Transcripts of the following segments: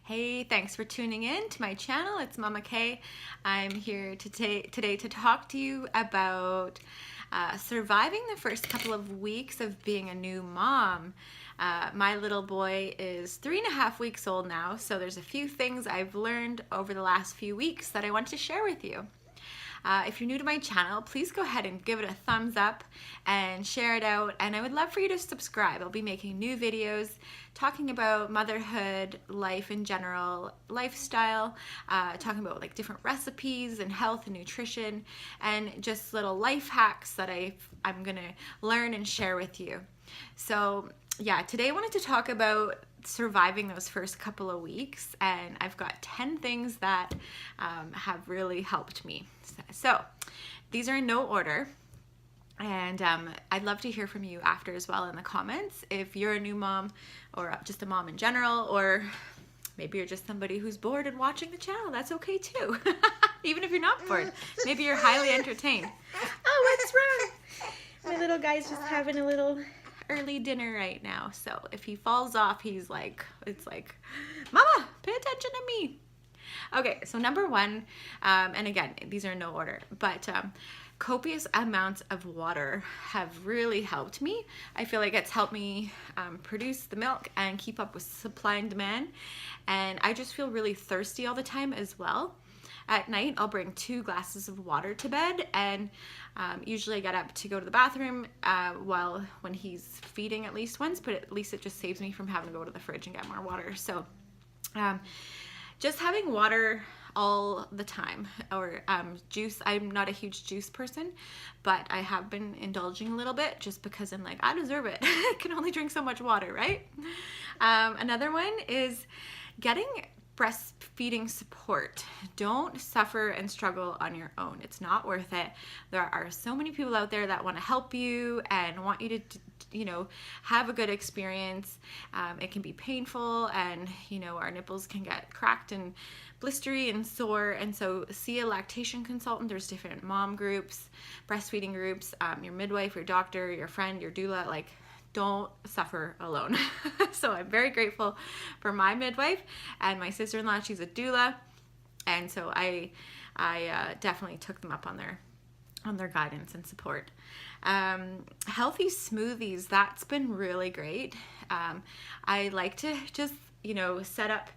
Hey, thanks for tuning in to my channel. It's Mama Kay. I'm here today to talk to you about surviving the first couple of weeks of being a new mom. My little boy is 3.5 weeks old now, so there's a few things I've learned over the last few weeks that I want to share with you. If you're new to my channel, please go ahead and give it a thumbs up and share it out, and I would love for you to subscribe. I'll be making new videos talking about motherhood, life in general, lifestyle, talking about like different recipes and health and nutrition, and just little life hacks that I'm gonna learn and share with you. So yeah, today I wanted to talk about surviving those first couple of weeks, and I've got 10 things that have really helped me. So these are in no order, and I'd love to hear from you after as well in the comments if you're a new mom or just a mom in general, or maybe you're just somebody who's bored and watching the channel. That's okay too. Even if you're not bored, maybe you're highly entertained. Oh, what's wrong? My little guy's just having a little early dinner right now, so if he falls off, it's like, Mama, pay attention to me. Okay, so number one, and again, these are in no order, but copious amounts of water have really helped me. I feel like it's helped me produce the milk and keep up with supply and demand, and I just feel really thirsty all the time as well. At night, I'll bring 2 glasses of water to bed, and usually I get up to go to the bathroom when he's feeding at least once, but at least it just saves me from having to go to the fridge and get more water. So just having water all the time, or juice. I'm not a huge juice person, but I have been indulging a little bit just because I'm like, I deserve it. I can only drink so much water, right? Another one is getting breastfeeding support. Don't suffer and struggle on your own. It's not worth it. There are so many people out there that want to help you and want you to have a good experience. It can be painful, and our nipples can get cracked and blistery and sore, and so see a lactation consultant. There's different mom groups, breastfeeding groups, your midwife, your doctor, your friend, your doula. Like, don't suffer alone. So I'm very grateful for my midwife and my sister-in-law. She's a doula, and so I definitely took them up on their guidance and support. Healthy smoothies, that's been really great. I like to just set up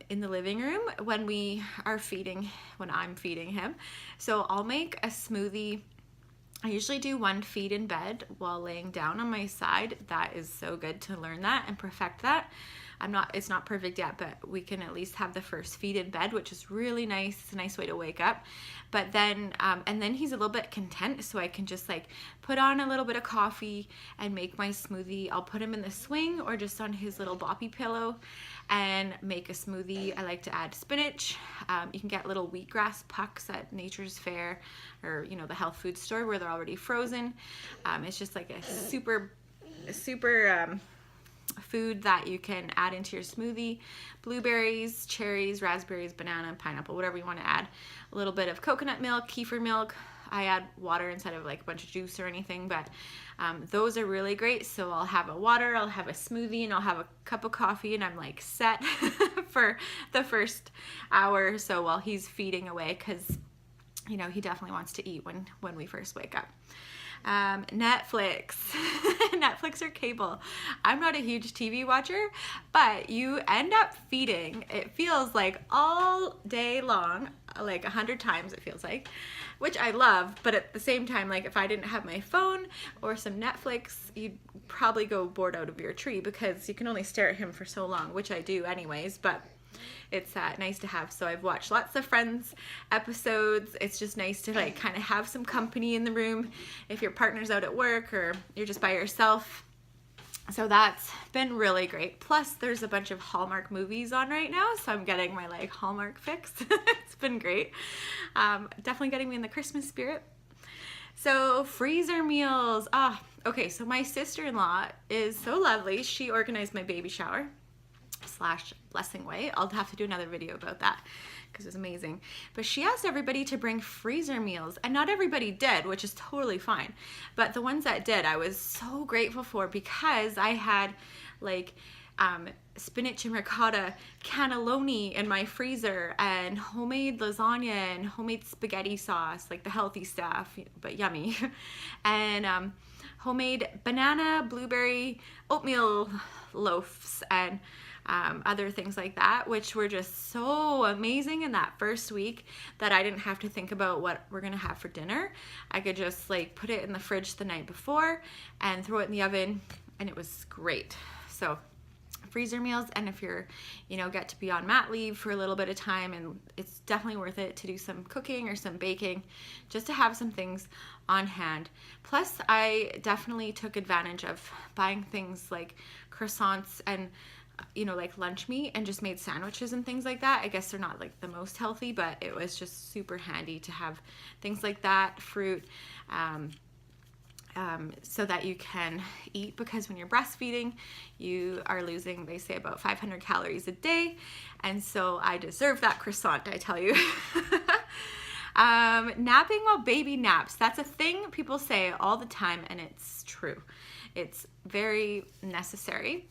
in the living room when I'm feeding him. So I'll make a smoothie. I usually do 1 feed in bed while laying down on my side. That is so good to learn that and perfect that. It's not perfect yet, but we can at least have the first feed in bed, which is really nice. It's a nice way to wake up. But then, and then he's a little bit content, so I can just like put on a little bit of coffee and make my smoothie. I'll put him in the swing or just on his little boppy pillow and make a smoothie. I like to add spinach. You can get little wheatgrass pucks at Nature's Fair or the health food store where they're already frozen. It's just like a super food that you can add into your smoothie. Blueberries, cherries, raspberries, banana, pineapple, whatever you want to add. A little bit of coconut milk, kefir milk. I add water instead of like a bunch of juice or anything, but those are really great. So I'll have a water, I'll have a smoothie, and I'll have a cup of coffee, and I'm like set for the first hour or so while he's feeding away, because he definitely wants to eat when we first wake up. Netflix. Netflix or cable. I'm not a huge TV watcher, but you end up feeding, it feels like all day long, like 100 times it feels like, which I love, but at the same time, like if I didn't have my phone or some Netflix, you'd probably go bored out of your tree because you can only stare at him for so long, which I do anyways, but it's nice to have. So I've watched lots of Friends episodes. It's just nice to like kind of have some company in the room if your partner's out at work or you're just by yourself. So that's been really great. Plus there's a bunch of Hallmark movies on right now, so I'm getting my like Hallmark fix. It's been great. Definitely getting me in the Christmas spirit. So freezer meals. Okay, so my sister-in-law is so lovely. She organized my baby shower / blessing way. I'll have to do another video about that because it was amazing. But she asked everybody to bring freezer meals, and not everybody did, which is totally fine. But the ones that did, I was so grateful for, because I had like spinach and ricotta cannelloni in my freezer, and homemade lasagna and homemade spaghetti sauce, like the healthy stuff, but yummy. And homemade banana, blueberry, oatmeal loaves, and other things like that, which were just so amazing in that first week that I didn't have to think about what we're gonna have for dinner. I could just like put it in the fridge the night before and throw it in the oven, and it was great. So freezer meals, and if you're, get to be on mat leave for a little bit of time, and it's definitely worth it to do some cooking or some baking just to have some things on hand. Plus, I definitely took advantage of buying things like croissants and like lunch meat, and just made sandwiches and things like that. I guess they're not like the most healthy, but it was just super handy to have things like that, fruit, so that you can eat, because when you're breastfeeding, you are losing, they say, about 500 calories a day, and so I deserve that croissant, I tell you. Napping while baby naps, that's a thing people say all the time, and it's true. It's very necessary.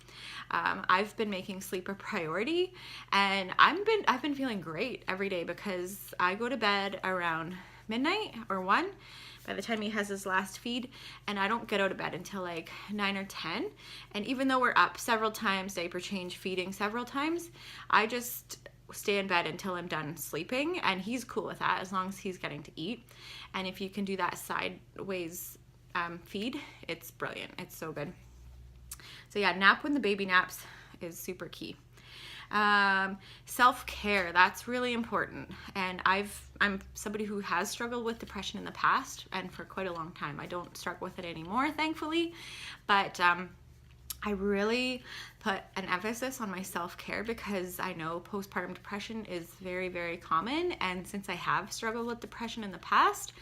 I've been making sleep a priority, and I've been feeling great every day, because I go to bed around midnight or 1 by the time he has his last feed, and I don't get out of bed until like 9 or 10. And even though we're up several times, diaper change, feeding several times, I just stay in bed until I'm done sleeping, and he's cool with that as long as he's getting to eat. And if you can do that sideways feed, it's brilliant. It's so good. So yeah, nap when the baby naps is super key. Self-care, that's really important. And I'm somebody who has struggled with depression in the past, and for quite a long time. I don't struggle with it anymore, thankfully, but I really put an emphasis on my self-care, because I know postpartum depression is very, very common, and since I have struggled with depression in the past,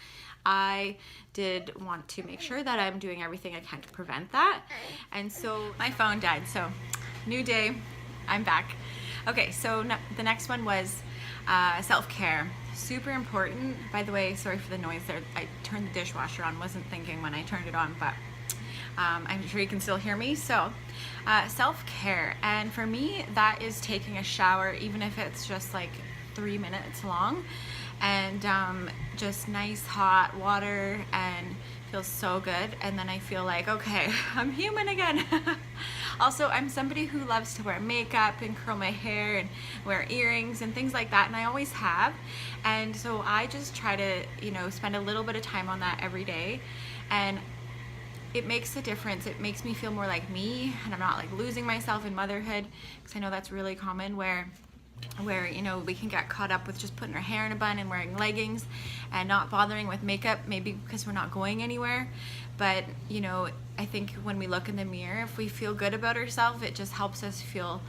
I did want to make sure that I'm doing everything I can to prevent that. And so my phone died, so new day, I'm back. Okay, so the next one was self-care. Super important. By the way, sorry for the noise there. I turned the dishwasher on, wasn't thinking when I turned it on, but I'm sure you can still hear me. So self-care, and for me that is taking a shower, even if it's just like 3 minutes long, and just nice hot water, and feels so good. And then I feel like, okay, I'm human again. Also, I'm somebody who loves to wear makeup and curl my hair and wear earrings and things like that, and I always have. And so I just try to, spend a little bit of time on that every day, and it makes a difference. It makes me feel more like me, and I'm not like losing myself in motherhood, because I know that's really common where we can get caught up with just putting our hair in a bun and wearing leggings and not bothering with makeup, maybe because we're not going anywhere. But I think when we look in the mirror, if we feel good about ourselves, it just helps us feel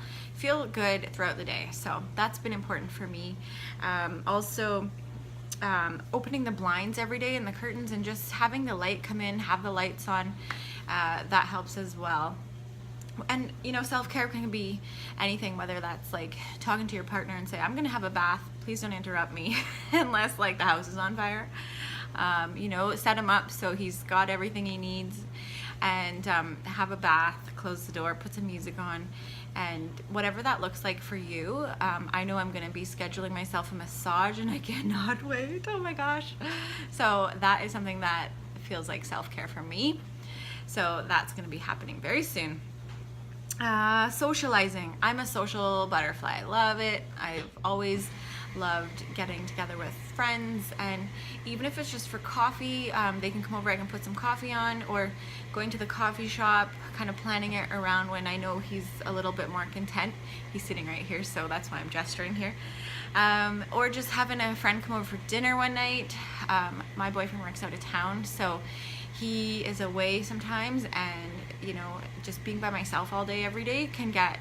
good throughout the day. So that's been important for me. Also, opening the blinds every day and the curtains, and just having the light come in, have the lights on, that helps as well. And self-care can be anything, whether that's like talking to your partner and say, I'm gonna have a bath, please don't interrupt me unless like the house is on fire. Set him up so he's got everything he needs, and have a bath, close the door, put some music on, and whatever that looks like for you. I know I'm gonna be scheduling myself a massage, and I cannot wait. Oh my gosh. So that is something that feels like self-care for me. So that's gonna be happening very soon. Socializing. I'm a social butterfly. I love it. I've always loved getting together with friends, and even if it's just for coffee, they can come over, I can put some coffee on, or going to the coffee shop, kind of planning it around when I know he's a little bit more content. He's sitting right here, so that's why I'm gesturing here. Or just having a friend come over for dinner one night. My boyfriend works out of town, so he is away sometimes, and just being by myself all day every day can get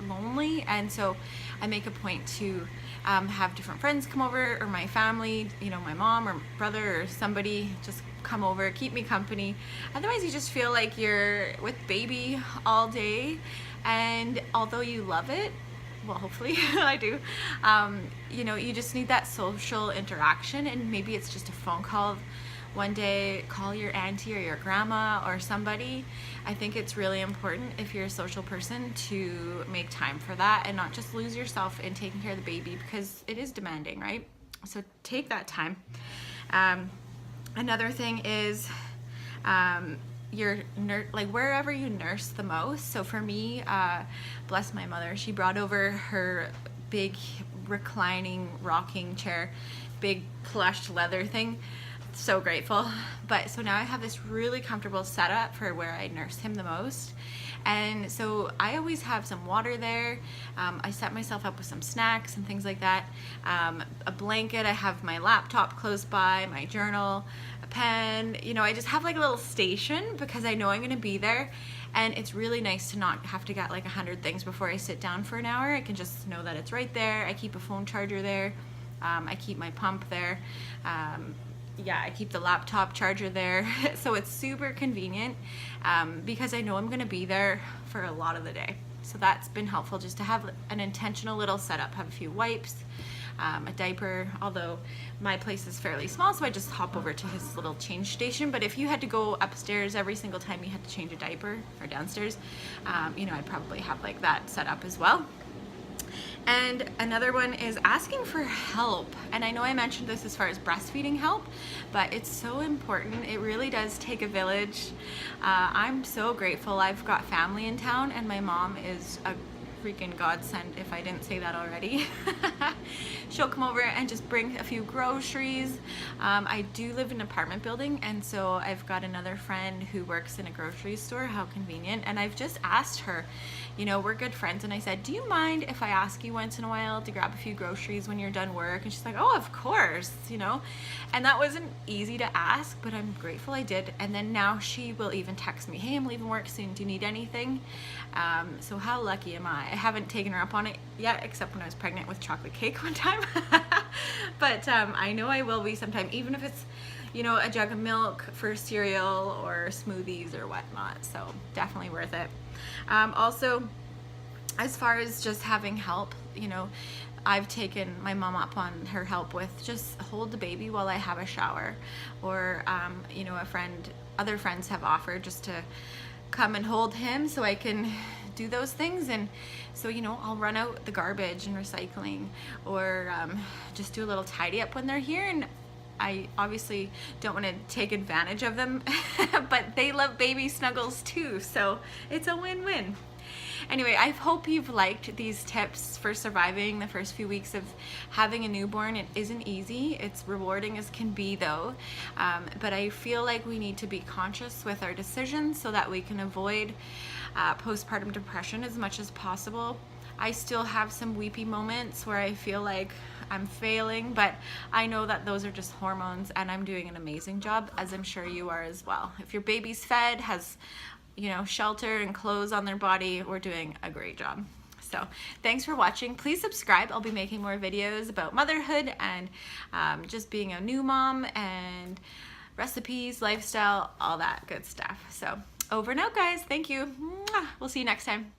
lonely, and so I make a point to have different friends come over, or my family, my mom or brother or somebody just come over, keep me company. Otherwise you just feel like you're with baby all day, and although you love it, well, hopefully I do, you just need that social interaction, and maybe it's just a phone call one day call your auntie or your grandma or somebody. I think it's really important, if you're a social person, to make time for that and not just lose yourself in taking care of the baby, because it is demanding, right? So take that time. Another thing is like wherever you nurse the most. So for me, bless my mother, she brought over her big reclining rocking chair, big plush leather thing. So grateful. But so now I have this really comfortable setup for where I nurse him the most. And so I always have some water there. I set myself up with some snacks and things like that. A blanket, I have my laptop close by, my journal, a pen. You know, I just have like a little station because I know I'm gonna be there. And it's really nice to not have to get like 100 things before I sit down for an hour. I can just know that it's right there. I keep a phone charger there. I keep my pump there. Yeah, I keep the laptop charger there. So it's super convenient because I know I'm gonna be there for a lot of the day. So that's been helpful, just to have an intentional little setup, have a few wipes, a diaper, although my place is fairly small, so I just hop over to his little change station. But if you had to go upstairs every single time you had to change a diaper, or downstairs, you know, I'd probably have like that set up as well. And another one is asking for help. And I know I mentioned this as far as breastfeeding help, but it's so important. It really does take a village. I'm so grateful I've got family in town, and my mom is a freaking godsend, if I didn't say that already. She'll come over and just bring a few groceries. I do live in an apartment building, and so I've got another friend who works in a grocery store. How convenient. And I've just asked her, you know, we're good friends, and I said, do you mind if I ask you once in a while to grab a few groceries when you're done work? And she's like, oh, of course, you know. And that wasn't easy to ask, but I'm grateful I did. And then now she will even text me, hey, I'm leaving work soon, do you need anything? So how lucky am I? I haven't taken her up on it yet, except when I was pregnant with chocolate cake one time. But I know I will be sometime, even if it's, you know, a jug of milk for cereal or smoothies or whatnot. So definitely worth it. Also, as far as just having help, you know, I've taken my mom up on her help with just hold the baby while I have a shower, or you know, other friends have offered just to come and hold him so I can do those things. And so, you know, I'll run out the garbage and recycling, or just do a little tidy up when they're here. And I obviously don't want to take advantage of them, but they love baby snuggles too, so it's a win-win. Anyway, I hope you've liked these tips for surviving the first few weeks of having a newborn. It isn't easy. It's rewarding as can be, though. But I feel like we need to be conscious with our decisions so that we can avoid postpartum depression as much as possible. I still have some weepy moments where I feel like I'm failing, but I know that those are just hormones, and I'm doing an amazing job, as I'm sure you are as well. If your baby's fed, has, you know, shelter and clothes on their body, we're doing a great job. So thanks for watching. Please subscribe. I'll be making more videos about motherhood and just being a new mom, and recipes, lifestyle, all that good stuff. So over and out, guys. Thank you. We'll see you next time.